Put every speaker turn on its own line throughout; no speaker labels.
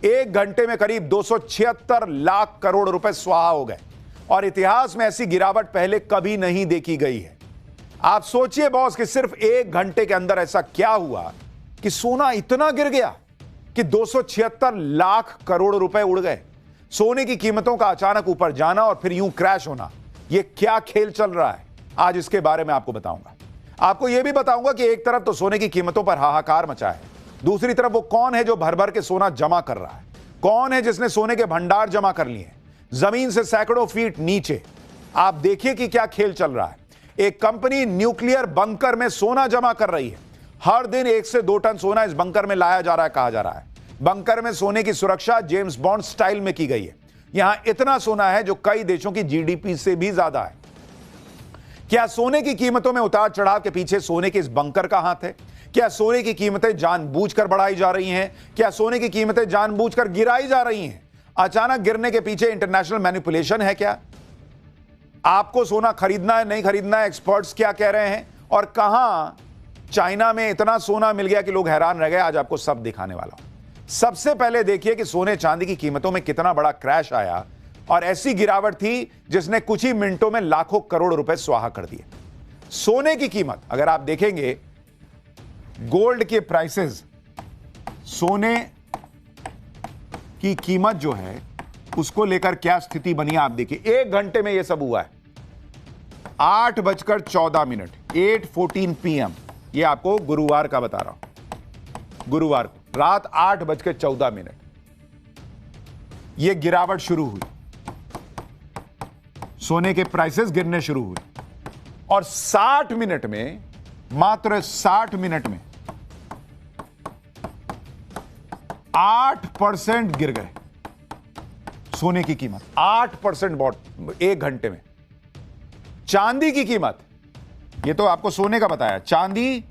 एक घंटे में करीब 276 लाख करोड़ रुपए स्वाहा हो गए और इतिहास में ऐसी गिरावट पहले कभी नहीं देखी गई है। आप सोचिए बॉस कि सिर्फ एक घंटे के अंदर ऐसा क्या हुआ कि सोना इतना गिर गया कि 276 लाख करोड़ रुपए उड़ गए। सोने की कीमतों का अचानक ऊपर जाना और फिर यूं क्रैश होना, यह क्या खेल चल रहा है, आज इसके बारे में आपको बताऊंगा। आपको यह भी बताऊंगा कि एक तरफ तो सोने की कीमतों पर हाहाकार मचा है, दूसरी तरफ वो कौन है जो भर भर के सोना जमा कर रहा है, कौन है जिसने सोने के भंडार जमा कर लिए जमीन से सैकड़ों फीट नीचे। आप देखिए कि क्या खेल चल रहा है। एक कंपनी न्यूक्लियर बंकर में सोना जमा कर रही है। हर दिन 1 से 2 टन सोना इस बंकर में लाया जा रहा है, कहा जा रहा है। बंकर में सोने की सुरक्षा जेम्स बॉन्ड स्टाइल में की गई है। यहां इतना सोना है जो कई देशों की जीडीपी से भी ज्यादा है। क्या सोने की कीमतों में उतार चढ़ाव के पीछे सोने के इस बंकर का हाथ है? क्या सोने की कीमतें जानबूझकर बढ़ाई जा रही हैं? क्या सोने की कीमतें जानबूझकर गिराई जा रही हैं? अचानक गिरने के पीछे इंटरनेशनल मैनिपुलेशन है क्या? आपको सोना खरीदना है, नहीं खरीदना है, एक्सपर्ट्स क्या कह रहे हैं? और कहां चाइना में इतना सोना मिल गया कि लोग हैरान रह गए। आज आपको सब दिखाने वाला हूं। सबसे पहले देखिए कि सोने चांदी की कीमतों में कितना बड़ा क्रैश आया और ऐसी गिरावट थी जिसने कुछ ही मिनटों में लाखों करोड़ रुपए स्वाहा कर दिए। सोने की कीमत अगर आप देखेंगे, गोल्ड के प्राइसेस, सोने की कीमत जो है उसको लेकर क्या स्थिति बनी आप देखिए। एक घंटे में यह सब हुआ है। 8:14, 8:14 PM, ये आपको गुरुवार का बता रहा हूं, गुरुवार को रात 8:14 ये गिरावट शुरू हुई, सोने के प्राइसेस गिरने शुरू हुए और 60 मिनट में, मात्र 60 मिनट में 8% गिर गए सोने की कीमत। 8% एक घंटे में। चांदी की कीमत, ये तो आपको सोने का बताया, चांदी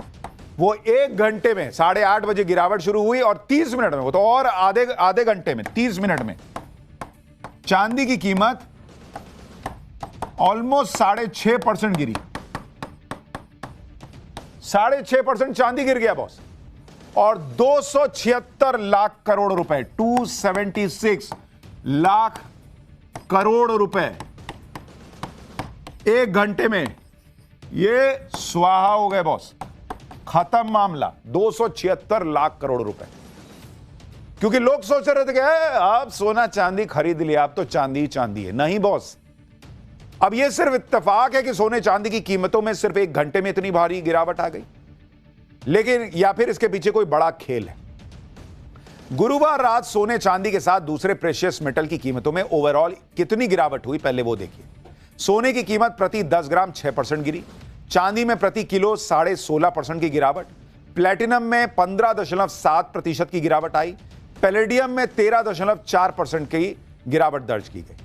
वो एक घंटे में 8:30 बजे गिरावट शुरू हुई और 30 मिनट में, वो तो और आधे घंटे में, 30 मिनट में चांदी की कीमत ऑलमोस्ट 6.5% गिरी। 6.5% चांदी गिर गया बॉस। और 276 लाख करोड़ रुपए, 276 लाख करोड़ रुपए एक घंटे में ये स्वाहा हो गए बॉस। खत्म मामला। 276 लाख करोड़ रुपए। क्योंकि लोग सोच रहे थे कि आप सोना चांदी खरीद लिया, अब तो चांदी ही चांदी है। नहीं बॉस, अब यह सिर्फ इत्तेफाक है कि सोने चांदी की कीमतों में सिर्फ एक घंटे में इतनी भारी गिरावट आ गई, लेकिन या फिर इसके पीछे कोई बड़ा खेल है। गुरुवार रात सोने चांदी के साथ दूसरे प्रेशियस मेटल की कीमतों में ओवरऑल कितनी गिरावट हुई पहले वो देखिए। सोने की कीमत प्रति 10 ग्राम 6% गिरी, चांदी में प्रति किलो 16.5% की गिरावट, प्लेटिनम में 15.7% की गिरावट आई, पैलेडियम में 13.4% की गिरावट दर्ज की गई।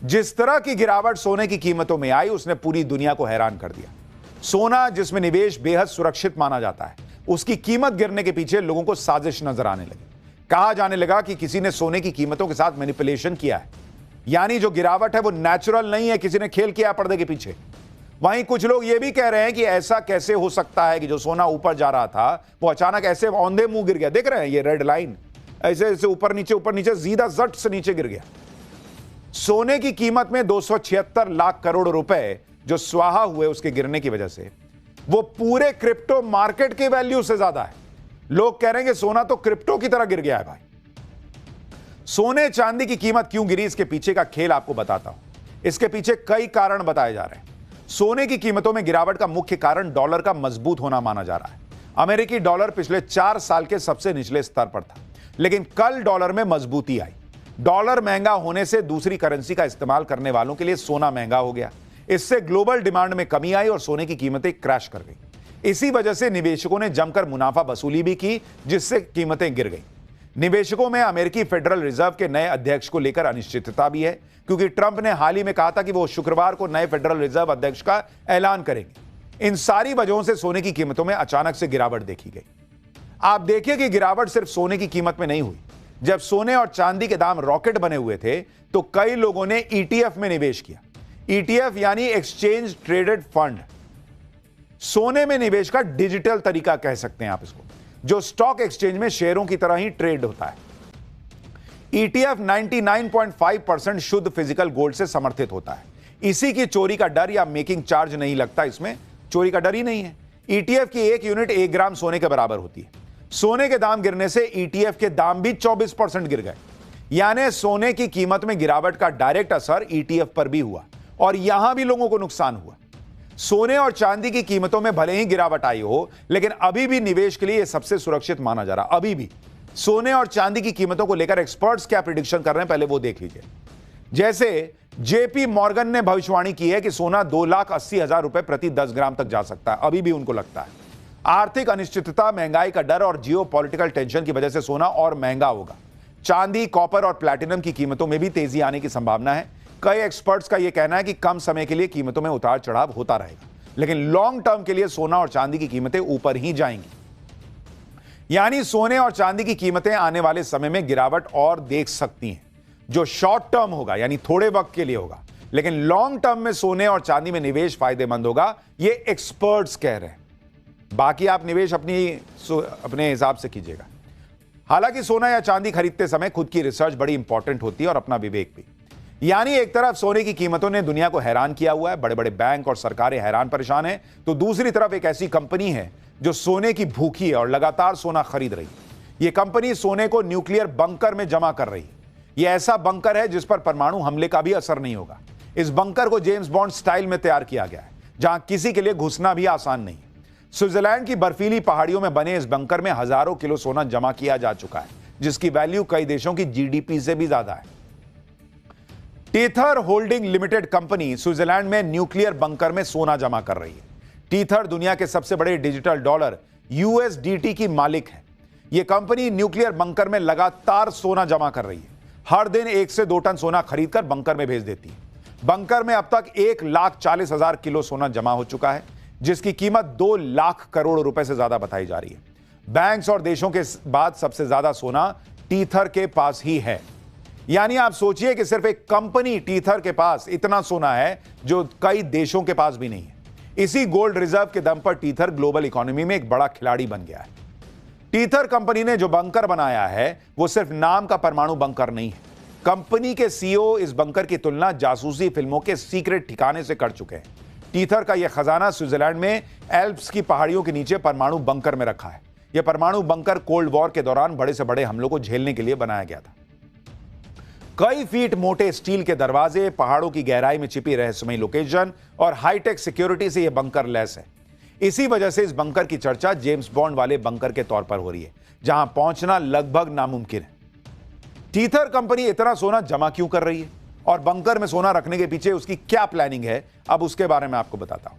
जिस तरह की गिरावट सोने की कीमतों में आई उसने पूरी दुनिया को हैरान कर दिया। सोना जिसमें निवेश बेहद सुरक्षित माना जाता है, उसकी कीमत गिरने के पीछे लोगों को साजिश नजर आने लगी। कहा जाने लगा कि किसी ने सोने की कीमतों के साथ मैनिपुलेशन किया है, यानी जो गिरावट है वो नेचुरल नहीं है, किसी ने खेल किया पर्दे के पीछे। वहीं कुछ लोग ये भी कह रहे हैं कि ऐसा कैसे हो सकता है कि जो सोना ऊपर जा रहा था वो अचानक ऐसे औंधे मुंह गिर गया। देख रहे हैं ये रेड लाइन, ऐसे ऐसे ऊपर नीचे सीधा जट से नीचे गिर गया। सोने की कीमत में 276 लाख करोड़ रुपए जो स्वाहा हुए उसके गिरने की वजह से, वो पूरे क्रिप्टो मार्केट के वैल्यू से ज्यादा है। लोग कह रहे हैं कि सोना तो क्रिप्टो की तरह गिर गया है भाई। सोने चांदी की कीमत क्यों गिरी, इसके पीछे का खेल आपको बताता हूं। इसके पीछे कई कारण बताए जा रहे हैं। सोने की कीमतों में गिरावट का मुख्य कारण डॉलर का मजबूत होना माना जा रहा है। अमेरिकी डॉलर पिछले 4 साल के सबसे निचले स्तर पर था, लेकिन कल डॉलर में मजबूती आई। डॉलर महंगा होने से दूसरी करेंसी का इस्तेमाल करने वालों के लिए सोना महंगा हो गया। इससे ग्लोबल डिमांड में कमी आई और सोने की कीमतें क्रैश कर गई। इसी वजह से निवेशकों ने जमकर मुनाफा वसूली भी की, जिससे कीमतें गिर गई। निवेशकों में अमेरिकी फेडरल रिजर्व के नए अध्यक्ष को लेकर अनिश्चितता भी है, क्योंकि ट्रंप ने हाल ही में कहा था कि वो शुक्रवार को नए फेडरल रिजर्व अध्यक्ष का ऐलान करेंगे। इन सारी वजहों से सोने की कीमतों में अचानक से गिरावट देखी गई। आप देखिए कि गिरावट सिर्फ सोने की कीमत में नहीं हुई। जब सोने और चांदी के दाम रॉकेट बने हुए थे तो कई लोगों ने ईटीएफ में निवेश किया। ईटीएफ यानी एक्सचेंज ट्रेडेड फंड, सोने में निवेश का डिजिटल तरीका कह सकते हैं आप इसको, जो स्टॉक एक्सचेंज में शेयरों की तरह ही ट्रेड होता है। ETF 99.5% शुद्ध फिजिकल गोल्ड से समर्थित होता है। इसी की चोरी का डर या मेकिंग चार्ज नहीं लगता, इसमें चोरी का डर ही नहीं है। ETF की एक यूनिट 1 ग्राम सोने के बराबर होती है। सोने के दाम गिरने से ETF के दाम भी 24% गिर गए, यानी सोने की कीमत में गिरावट का डायरेक्ट असर ETF पर भी हुआ और यहां भी लोगों को नुकसान हुआ। सोने और चांदी की कीमतों में भले ही गिरावट आई हो, लेकिन अभी भी निवेश के लिए यह सबसे सुरक्षित माना जा रहा। अभी भी सोने और चांदी की कीमतों को लेकर एक्सपर्ट्स क्या प्रिडिक्शन कर रहे हैं, पहले वो देख लीजिए। जैसे JP मॉर्गन ने भविष्यवाणी की है कि सोना 2,80,000 रुपए प्रति 10 ग्राम तक जा सकता है, अभी भी उनको लगता है। आर्थिक अनिश्चितता, महंगाई का डर और जियोपॉलिटिकल टेंशन की वजह से सोना और महंगा होगा। चांदी, कॉपर और प्लैटिनम की कीमतों में भी तेजी आने की संभावना है। कई एक्सपर्ट्स का यह कहना है कि कम समय के लिए कीमतों में उतार चढ़ाव होता रहेगा, लेकिन लॉन्ग टर्म के लिए सोना और चांदी की कीमतें ऊपर ही जाएंगी। यानी सोने और चांदी की कीमतें आने वाले समय में गिरावट और देख सकती हैं, जो शॉर्ट टर्म होगा, यानी थोड़े वक्त के लिए होगा, लेकिन लॉन्ग टर्म में सोने और चांदी में निवेश फायदेमंद होगा, ये एक्सपर्ट्स कह रहे हैं। बाकी आप निवेश अपने हिसाब से कीजिएगा। हालांकि सोना या चांदी खरीदते समय खुद की रिसर्च बड़ी इंपॉर्टेंट होती है और अपना विवेक भी। यानी एक तरफ सोने की कीमतों ने दुनिया को हैरान किया हुआ है, बड़े बड़े बैंक और सरकारें हैरान परेशान हैं, तो दूसरी तरफ एक ऐसी कंपनी है जो सोने की भूखी है और लगातार सोना खरीद रही है। यह कंपनी सोने को न्यूक्लियर बंकर में जमा कर रही है। यह ऐसा बंकर है जिस पर परमाणु हमले का भी असर नहीं होगा। इस बंकर को जेम्स बॉन्ड स्टाइल में तैयार किया गया है, जहां किसी के लिए घुसना भी आसान नहीं है। स्विट्जरलैंड की बर्फीली पहाड़ियों में बने इस बंकर में हजारों किलो सोना जमा किया जा चुका है, जिसकी वैल्यू कई देशों की GDP से भी ज्यादा है। Tether Holding Limited company Switzerland में न्यूक्लियर बंकर में सोना जमा कर रही है। टीथर दुनिया के सबसे बड़े डिजिटल डॉलर USDT की मालिक है। यह कंपनी न्यूक्लियर बंकर में लगातार सोना जमा कर रही है। हर दिन 1 से 2 टन सोना खरीदकर बंकर में भेज देती है। बंकर में अब तक 1,40,000 किलो सोना जमा हो चुका है, जिसकी कीमत 2 लाख करोड़ रुपए से ज्यादा बताई जा रही है। बैंक्स और देशों के बाद सबसे ज्यादा सोना टीथर के पास ही है। यानी आप सोचिए कि सिर्फ एक कंपनी टीथर के पास इतना सोना है जो कई देशों के पास भी नहीं है। इसी गोल्ड रिजर्व के दम पर टीथर ग्लोबल इकोनॉमी में एक बड़ा खिलाड़ी बन गया है। टीथर कंपनी ने जो बंकर बनाया है वो सिर्फ नाम का परमाणु बंकर नहीं है। कंपनी के CEO इस बंकर की तुलना जासूसी फिल्मों के सीक्रेट ठिकाने से कर चुके हैं। टीथर का यह खजाना स्विट्जरलैंड में एल्प्स की पहाड़ियों के नीचे परमाणु बंकर में रखा है। यह परमाणु बंकर कोल्ड वॉर के दौरान बड़े से बड़े हमलों को झेलने के लिए बनाया गया था। कई फीट मोटे स्टील के दरवाजे, पहाड़ों की गहराई में छिपी रहस्यमयी लोकेशन और हाईटेक सिक्योरिटी से यह बंकर लैस है। इसी वजह से इस बंकर की चर्चा जेम्स बॉन्ड वाले बंकर के तौर पर हो रही है, जहां पहुंचना लगभग नामुमकिन है। टीथर कंपनी इतना सोना जमा क्यों कर रही है और बंकर में सोना रखने के पीछे उसकी क्या प्लानिंग है, अब उसके बारे में आपको बताता हूं।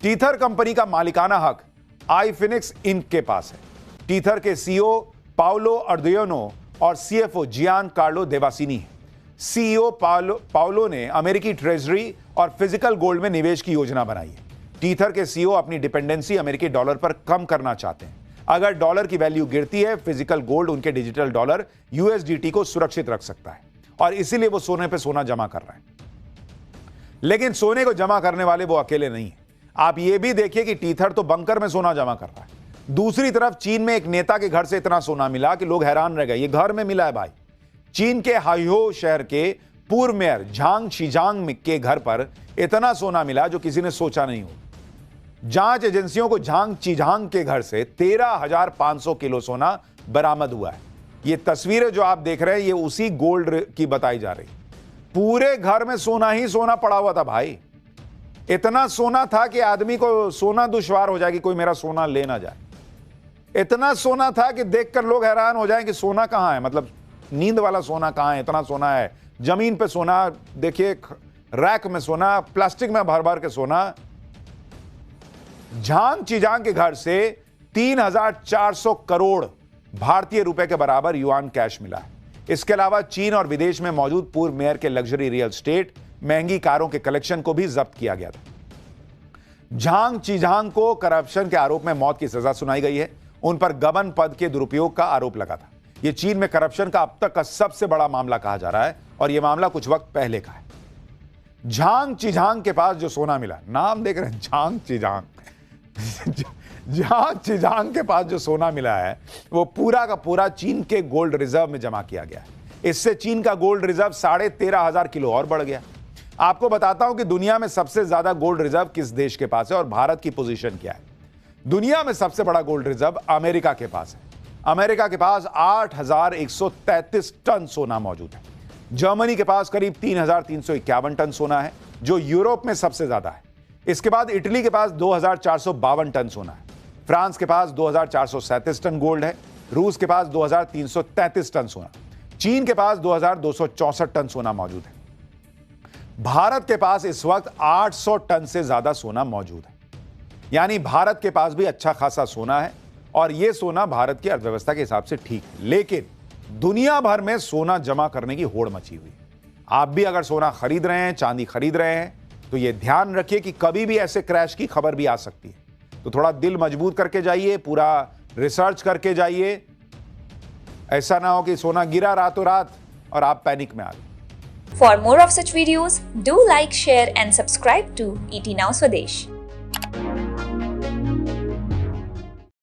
टीथर कंपनी का मालिकाना हक iFinex Inc के पास है। टीथर के CEO पाउलो अर्दियोनो और CFO जियान कार्लो देवासिनी है। CEO पाउलो ने अमेरिकी ट्रेजरी और फिजिकल गोल्ड में निवेश की योजना बनाई है। टीथर के CEO अपनी डिपेंडेंसी अमेरिकी डॉलर पर कम करना चाहते हैं। अगर डॉलर की वैल्यू गिरती है, फिजिकल गोल्ड उनके डिजिटल डॉलर USDT को सुरक्षित रख सकता है और इसीलिए वो सोने पे सोना जमा कर रहे हैं। लेकिन सोने को जमा करने वाले वो अकेले नहीं है। आप ये भी देखिए कि टीथर तो बंकर में सोना जमा कर रहा है। दूसरी तरफ चीन में एक नेता के घर से इतना सोना मिला कि लोग हैरान रह गए। ये घर में मिला है भाई। चीन के हाइहो शहर के पूर्व मेयर झांग शीजांग के घर पर इतना सोना मिला जो किसी ने सोचा नहीं हो। जांच एजेंसियों को झांग शीजांग के घर से 13,500 किलो सोना बरामद हुआ है। ये तस्वीरें जो आप देख रहे हैं ये उसी गोल्ड की बताई जा रही। पूरे घर में सोना ही सोना पड़ा हुआ था भाई। इतना सोना था कि आदमी को सोना दुश्वार हो जाए कि कोई मेरा सोना ले ना जाए। इतना सोना था कि देखकर लोग हैरान हो जाएं कि सोना कहां है, मतलब नींद वाला सोना कहां है। इतना सोना है, जमीन पे सोना देखिए, रैक में सोना, प्लास्टिक में भर भर के सोना। झांग शीजांग के घर से 3,400 करोड़ भारतीय रुपए के बराबर युआन कैश मिला है। इसके अलावा चीन और विदेश में मौजूद पूर्व मेयर के लग्जरी रियल एस्टेट, महंगी कारों के कलेक्शन को भी जब्त किया गया था। झांग शीजांग को करप्शन के आरोप में मौत की सजा सुनाई गई है। उन पर गबन पद के दुरुपयोग का आरोप लगा था। यह चीन में करप्शन का अब तक का सबसे बड़ा मामला कहा जा रहा है और यह मामला कुछ वक्त पहले का है। झांग शीजांग के पास जो सोना मिला, नाम देख रहे हैं झांग शीजांग झांग शीजांग के पास जो सोना मिला है वो पूरा का पूरा चीन के गोल्ड रिजर्व में जमा किया गया है। इससे चीन का गोल्ड रिजर्व 13,500 किलो और बढ़ गया। आपको बताता हूं कि दुनिया में सबसे ज्यादा गोल्ड रिजर्व किस देश के पास है और भारत की पोजीशन क्या है। दुनिया में सबसे बड़ा गोल्ड रिजर्व अमेरिका के पास है। अमेरिका के पास 8,133 टन सोना मौजूद है। जर्मनी के पास करीब 3,351 टन सोना है, जो यूरोप में सबसे ज्यादा है। इसके बाद इटली के पास 2,452 टन सोना है। फ्रांस के पास 2,437 टन गोल्ड है। रूस के पास 2,333 टन सोना। चीन के पास 2,264 टन सोना मौजूद है। भारत के पास इस वक्त 800 टन से ज्यादा सोना मौजूद है। यानी भारत के पास भी अच्छा खासा सोना है और यह सोना भारत की अर्थव्यवस्था के हिसाब से ठीक है। लेकिन दुनिया भर में सोना जमा करने की होड़ मची हुई है। आप भी अगर सोना खरीद रहे हैं, चांदी खरीद रहे हैं, तो यह ध्यान रखिए कि कभी भी ऐसे क्रैश की खबर भी आ सकती है। तो थोड़ा दिल मजबूत करके जाइए, पूरा रिसर्च करके जाइए। ऐसा ना हो कि सोना गिरा रातों रात और आप पैनिक में आ गए।
For more of such videos, do like, share and subscribe to ET Now Swadesh.